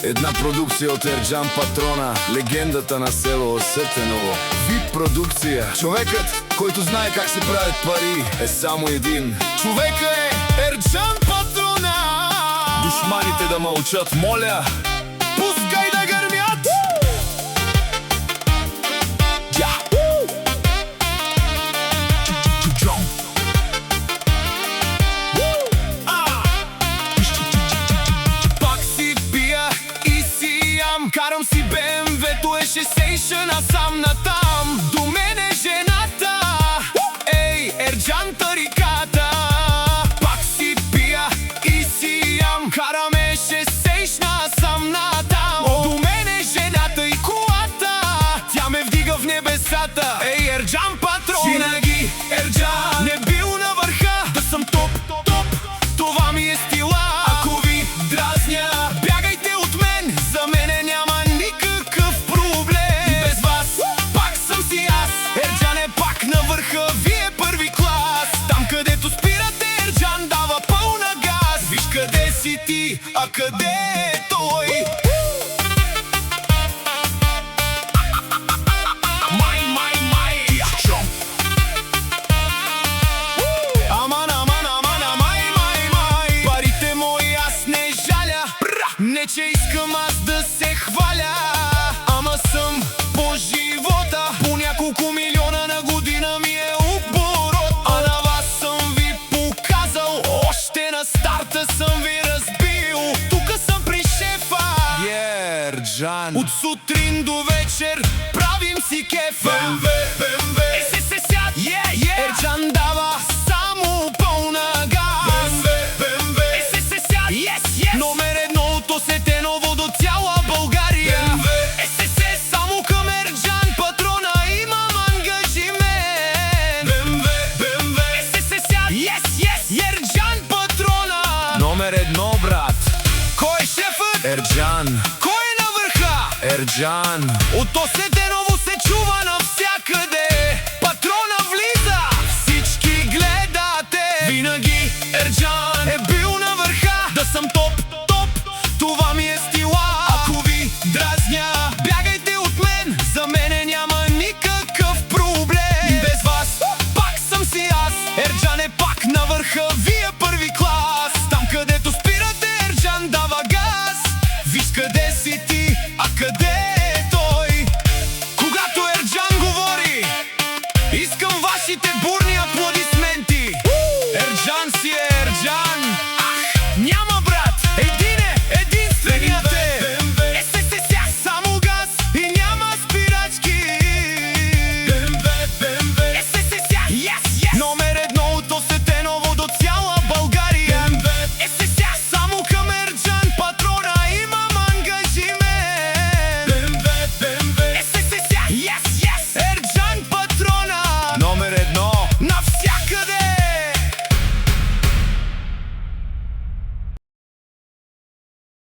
Една продукция от Ерджан Патрона, легендата на село Осетеново. VIP продукция. Човекът, който знае как се правят пари, е само един. Човека е Ерджан Патрона. Душманите да мълчат, моля, пускай да гърмят. Карам си БМВ-то, е шесейша насам натам. До мен е жената, ей, Ерджан тариката. Пак си пия и си ям. Караме шесейш насам натам. До мен е жената и колата, тя ме вдига в небесата. Ей, Ерджан Патрон, винаги Ерджан не бил на върха. Да съм топ, топ, това ми е стила. Ако ви дразня, бягайте от мен, за мене няма никакъв проблем. И без вас пак съм си аз. Ерджан е пак на върха, вие първи клас. Там където спирате, Ерджан дава пълна газ. Виж къде си ти, а къде е той. Не че искам аз да се хваля, ама съм по живота. По няколко милиона на година ми е оборот. А на вас съм ви показал, още на старта съм ви разбил. Тука съм при шефа, Ерджан. От сутрин до вечер правим си кефа. БМВ, БМВ, се сяд, Ерджан дава само пълна газ. БМВ, БМВ, се сяд, номер едно от Осетеново до цяла България. БМВ, само към Ерджан Патрона имам ангажимент. БМВ, БМВ, Ерджан Патрона. Номер едно, брат. Кой е шефът? Ерджан. Кой е на върха? Ерджан. От Осетеново се чува на